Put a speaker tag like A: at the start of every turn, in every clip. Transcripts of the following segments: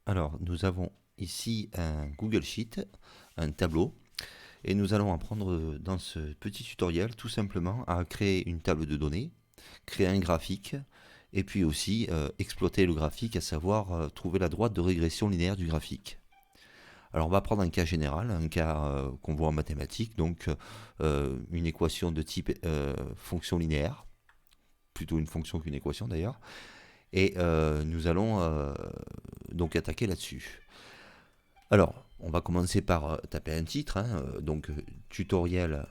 A: Alors, nous avons ici un Google Sheet, un tableau, et nous allons apprendre dans ce petit tutoriel tout simplement à créer une table de données, créer un graphique, et puis aussi exploiter le graphique, à savoir trouver la droite de régression linéaire du graphique. Alors on va prendre un cas général, un cas qu'on voit en mathématiques, donc une équation de type fonction linéaire, plutôt une fonction qu'une équation d'ailleurs, et nous allons donc attaquer là-dessus. Alors, on va commencer par taper un titre, hein, donc tutoriel,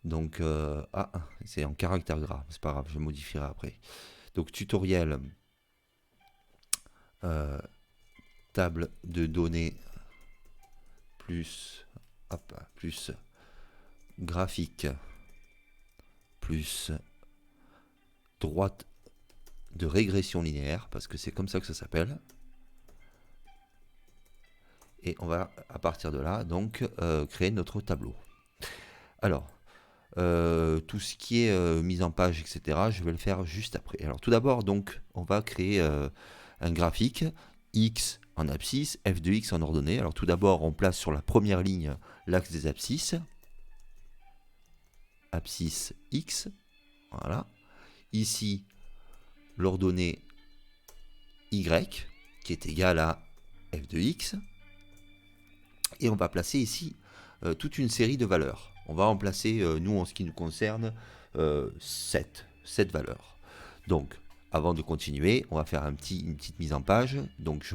A: donc c'est en caractère gras, c'est pas grave, je modifierai après. Donc tutoriel, euh, table de données plus, plus graphique plus droite de régression linéaire, parce que c'est comme ça que ça s'appelle. Et on va à partir de là donc créer notre tableau. Alors, tout ce qui est mise en page, etc., je vais le faire juste après. Alors tout d'abord, donc, on va créer un graphique x en abscisse, f de x en ordonnée. Alors tout d'abord, on place sur la première ligne l'axe des abscisses, abscisse x, voilà. Ici, l'ordonnée y, qui est égale à f de x. Et on va placer ici toute une série de valeurs. On va en placer, nous, en ce qui nous concerne, 7 valeurs. Donc, avant de continuer, on va faire une petite mise en page. Donc, je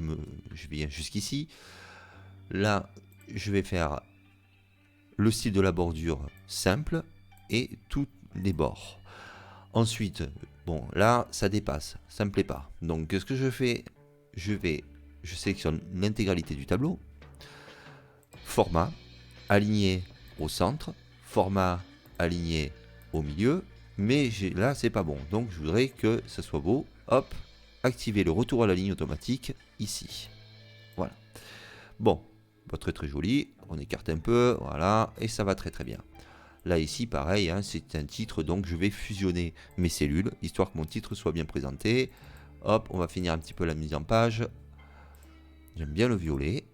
A: viens jusqu'ici. Là, je vais faire le style de la bordure simple et tous les bords. Ensuite, bon, là, ça dépasse, ça me plaît pas. Donc, ce que je fais, je sélectionne l'intégralité du tableau, format, aligné au centre, format aligné au milieu, mais là c'est pas bon, donc je voudrais que ça soit beau. Hop, activer le retour à la ligne automatique ici. Voilà. Bon, pas très très joli, on écarte un peu, voilà, et ça va très très bien. Là ici pareil, hein, c'est un titre, donc je vais fusionner mes cellules, histoire que mon titre soit bien présenté. Hop, on va finir un petit peu la mise en page. J'aime bien le violet.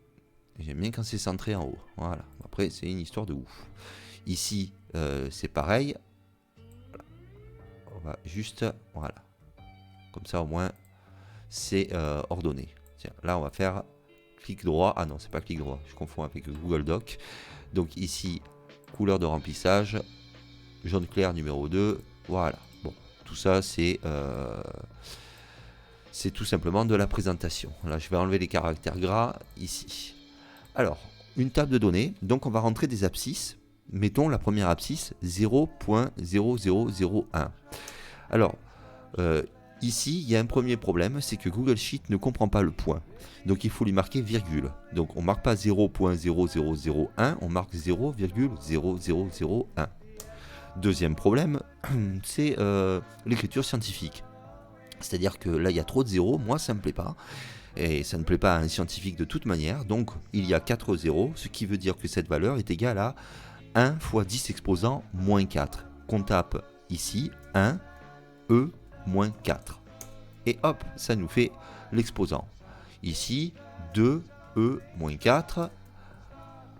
A: J'aime bien quand c'est centré en haut. Voilà. Après, c'est une histoire de ouf. Ici, c'est pareil. On va juste... Voilà. Comme ça, au moins, c'est ordonné. Tiens, là, on va faire clic droit. Ah non, c'est pas clic droit. Je confonds avec Google Doc. Donc ici, couleur de remplissage. Jaune clair numéro 2. Voilà. Bon, tout ça, c'est tout simplement de la présentation. Là, je vais enlever les caractères gras ici. Alors, une table de données, donc on va rentrer des abscisses. Mettons la première abscisse 0.0001. Alors, ici, il y a un premier problème, c'est que Google Sheet ne comprend pas le point. Donc il faut lui marquer virgule. Donc on ne marque pas 0.0001, on marque 0,0001. Deuxième problème, c'est l'écriture scientifique. C'est-à-dire que là, il y a trop de zéros, moi ça ne me plaît pas. Et ça ne plaît pas à un scientifique de toute manière, donc il y a 4 zéros, ce qui veut dire que cette valeur est égale à 1 fois 10 exposant moins 4. Qu'on tape ici 1, E, moins 4. Et hop, ça nous fait l'exposant. Ici, 2, E, moins 4,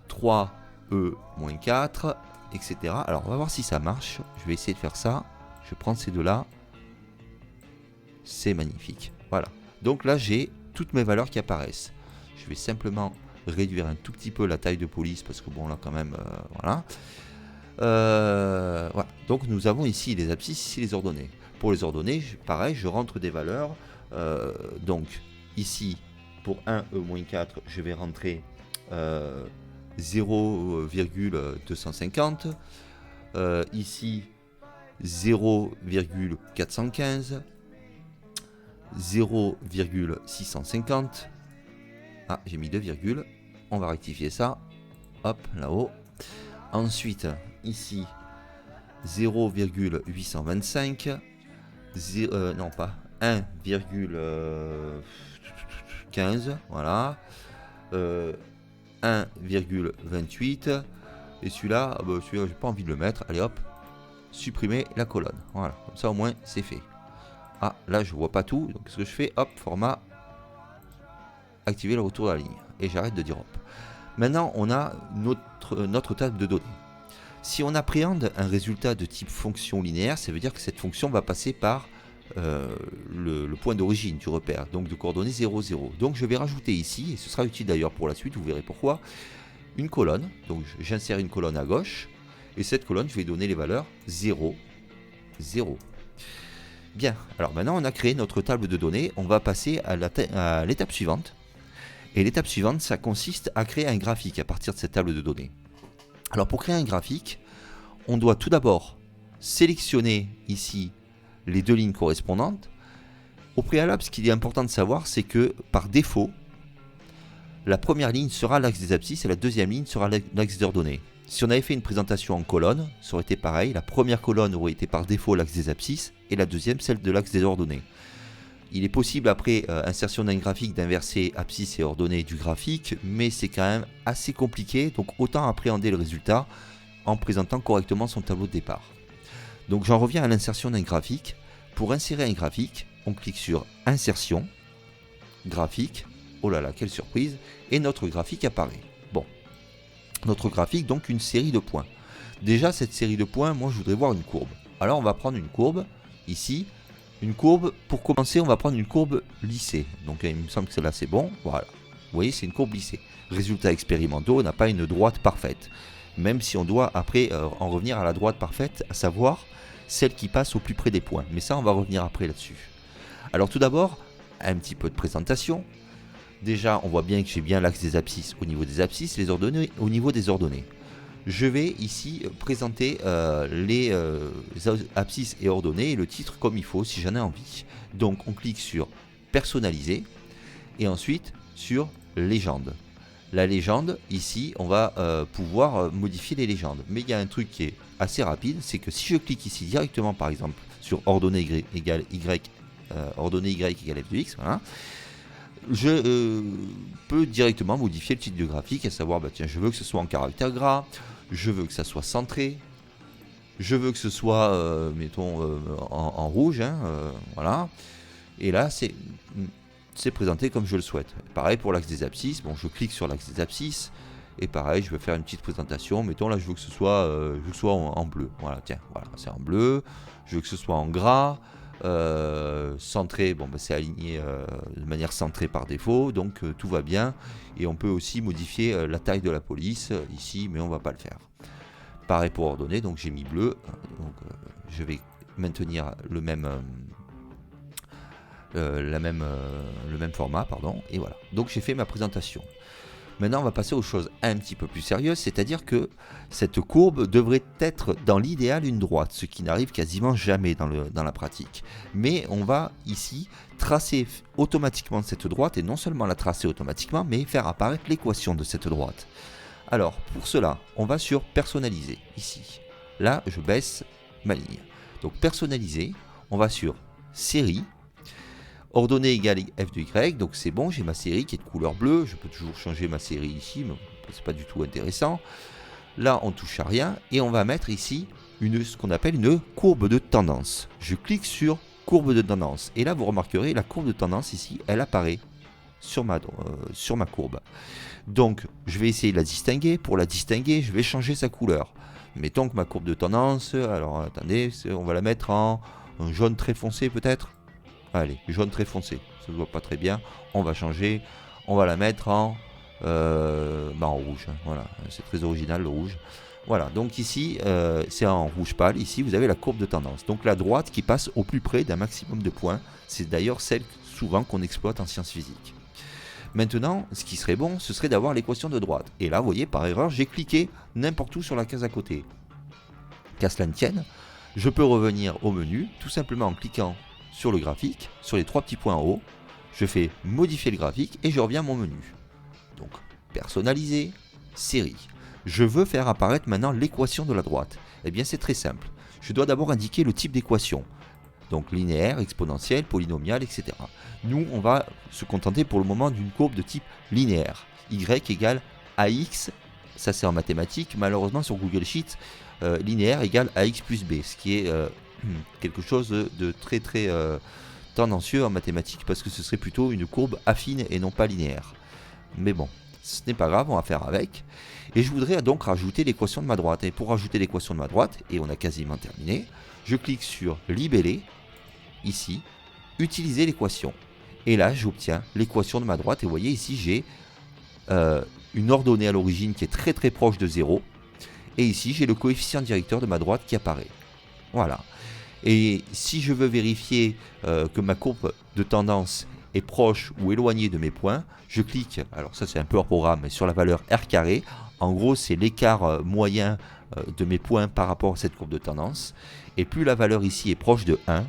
A: 3, E, moins 4, etc. Alors on va voir si ça marche, je vais essayer de faire ça. Je prends ces deux-là. C'est magnifique. Voilà. Donc là, j'ai toutes mes valeurs qui apparaissent. Je vais simplement réduire un tout petit peu la taille de police parce que bon là quand même voilà. Voilà. Donc nous avons ici les abscisses, ici les ordonnées. Pour les ordonnées, pareil, je rentre des valeurs. Donc ici pour 1e-4, je vais rentrer 0,250. Ici 0,415. 0,650. Ah, j'ai mis 2 virgules. On va rectifier ça. Hop, là-haut. Ensuite, ici, 0,825. Non, pas 1,15. Voilà. 1,28. Et celui-là, celui-là, j'ai pas envie de le mettre. Allez hop, supprimer la colonne. Voilà, comme ça au moins c'est fait. Ah, là je vois pas tout, donc ce que je fais, hop, format activer le retour de la ligne. Et j'arrête de dire hop. Maintenant, on a notre table de données. Si on appréhende un résultat de type fonction linéaire, ça veut dire que cette fonction va passer par le point d'origine du repère, donc de coordonnées 0, 0. Donc je vais rajouter ici, et ce sera utile d'ailleurs pour la suite, vous verrez pourquoi, une colonne. Donc j'insère une colonne à gauche, et cette colonne, je vais donner les valeurs 0, 0. Bien, alors maintenant on a créé notre table de données, on va passer à l'étape suivante. Et l'étape suivante, ça consiste à créer un graphique à partir de cette table de données. Alors pour créer un graphique, on doit tout d'abord sélectionner ici les deux lignes correspondantes. Au préalable, ce qu'il est important de savoir, c'est que par défaut, la première ligne sera l'axe des abscisses et la deuxième ligne sera l'axe des ordonnées. Si on avait fait une présentation en colonne, ça aurait été pareil. La première colonne aurait été par défaut l'axe des abscisses et la deuxième celle de l'axe des ordonnées. Il est possible après insertion d'un graphique d'inverser abscisse et ordonnées du graphique, mais c'est quand même assez compliqué, donc autant appréhender le résultat en présentant correctement son tableau de départ. Donc j'en reviens à l'insertion d'un graphique. Pour insérer un graphique, on clique sur Insertion, Graphique, oh là là, quelle surprise, et notre graphique apparaît. Bon, notre graphique, donc une série de points. Déjà, cette série de points, moi je voudrais voir une courbe. Alors on va prendre une courbe, ici, une courbe, pour commencer, on va prendre une courbe lissée. Donc il me semble que celle-là c'est bon, voilà. Vous voyez, c'est une courbe lissée. Résultats expérimentaux, on n'a pas une droite parfaite. Même si on doit après en revenir à la droite parfaite, à savoir celle qui passe au plus près des points. Mais ça, on va revenir après là-dessus. Alors tout d'abord, un petit peu de présentation. Déjà, on voit bien que j'ai bien l'axe des abscisses au niveau des abscisses, les ordonnées au niveau des ordonnées. Je vais ici présenter les abscisses et ordonnées et le titre comme il faut si j'en ai envie. Donc on clique sur Personnaliser et ensuite sur Légende. La légende, ici, on va pouvoir modifier les légendes. Mais il y a un truc qui est assez rapide, c'est que si je clique ici directement, par exemple, sur ordonnée y égale ordonnée y égale f de x, voilà, je peux directement modifier le titre du graphique, à savoir, bah, tiens, je veux que ce soit en caractère gras, je veux que ça soit centré, je veux que ce soit, mettons, en rouge, hein, voilà. Et là, c'est présenté comme je le souhaite. Pareil pour l'axe des abscisses, bon, je clique sur l'axe des abscisses, et pareil, je vais faire une petite présentation. Mettons là, je veux que ce soit, en bleu. Voilà, tiens, voilà, c'est en bleu. Je veux que ce soit en gras, centré. Bon, bah, c'est aligné de manière centrée par défaut, donc tout va bien. Et on peut aussi modifier la taille de la police ici, mais on va pas le faire. Pareil pour ordonner, donc j'ai mis bleu. Donc je vais maintenir le même format, pardon, et voilà. Donc j'ai fait ma présentation. Maintenant, on va passer aux choses un petit peu plus sérieuses, c'est-à-dire que cette courbe devrait être dans l'idéal une droite, ce qui n'arrive quasiment jamais dans la pratique. Mais on va ici tracer automatiquement cette droite, et non seulement la tracer automatiquement, mais faire apparaître l'équation de cette droite. Alors, pour cela, on va sur Personnaliser, ici. Là, je baisse ma ligne. Donc, Personnaliser, on va sur Série, ordonnée égale f de y, donc c'est bon, j'ai ma série qui est de couleur bleue, je peux toujours changer ma série ici, mais c'est pas du tout intéressant. Là, on touche à rien, et on va mettre ici ce qu'on appelle une courbe de tendance. Je clique sur courbe de tendance, et là vous remarquerez, la courbe de tendance ici, elle apparaît sur ma courbe. Donc, je vais essayer de la distinguer. Pour la distinguer, je vais changer sa couleur. Mettons que ma courbe de tendance, alors attendez, on va la mettre en jaune très foncé peut-être. Allez, jaune très foncé, ça ne se voit pas très bien. On va changer, on va la mettre en rouge. Hein, voilà, c'est très original le rouge. Voilà, donc ici, c'est en rouge pâle. Ici, vous avez la courbe de tendance. Donc la droite qui passe au plus près d'un maximum de points. C'est d'ailleurs celle souvent qu'on exploite en sciences physiques. Maintenant, ce qui serait bon, ce serait d'avoir l'équation de droite. Et là, vous voyez, par erreur, j'ai cliqué n'importe où sur la case à côté. Qu'à cela ne tienne, je peux revenir au menu, tout simplement en cliquant sur le graphique, sur les trois petits points en haut, je fais modifier le graphique et je reviens à mon menu. Donc, personnaliser, série. Je veux faire apparaître maintenant l'équation de la droite. Eh bien, c'est très simple. Je dois d'abord indiquer le type d'équation. Donc, linéaire, exponentielle, polynomiale, etc. Nous, on va se contenter pour le moment d'une courbe de type linéaire. Y égale AX, ça c'est en mathématiques. Malheureusement, sur Google Sheets, linéaire égale AX plus B, ce qui est quelque chose de très tendancieux en mathématiques parce que ce serait plutôt une courbe affine et non pas linéaire. mais bon, ce n'est pas grave, on va faire avec. Et je voudrais donc rajouter l'équation de ma droite. Et pour rajouter l'équation de ma droite, et on a quasiment terminé, je clique sur libeller, ici, utiliser l'équation. Et là, j'obtiens l'équation de ma droite. Et vous voyez ici, j'ai une ordonnée à l'origine qui est très très proche de 0. Et ici, j'ai le coefficient directeur de ma droite qui apparaît. Voilà. Et si je veux vérifier que ma courbe de tendance est proche ou éloignée de mes points, je clique, alors ça c'est un peu hors programme, mais sur la valeur R carré. En gros, c'est l'écart moyen de mes points par rapport à cette courbe de tendance. Et plus la valeur ici est proche de 1,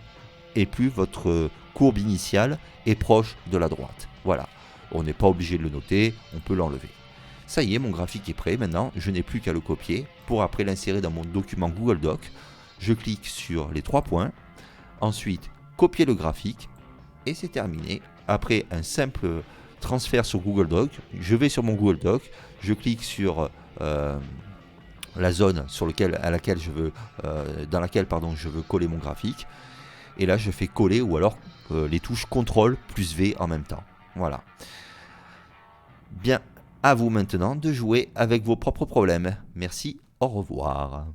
A: et plus votre courbe initiale est proche de la droite. Voilà. On n'est pas obligé de le noter, on peut l'enlever. Ça y est, mon graphique est prêt. Maintenant, je n'ai plus qu'à le copier pour après l'insérer dans mon document Google Doc. Je clique sur les 3 points. Ensuite, copier le graphique. Et c'est terminé. Après un simple transfert sur Google Doc, je vais sur mon Google Doc. Je clique sur la zone dans laquelle je veux coller mon graphique. Et là, je fais coller ou alors les touches CTRL plus V en même temps. Voilà. Bien, à vous maintenant de jouer avec vos propres problèmes. Merci, au revoir.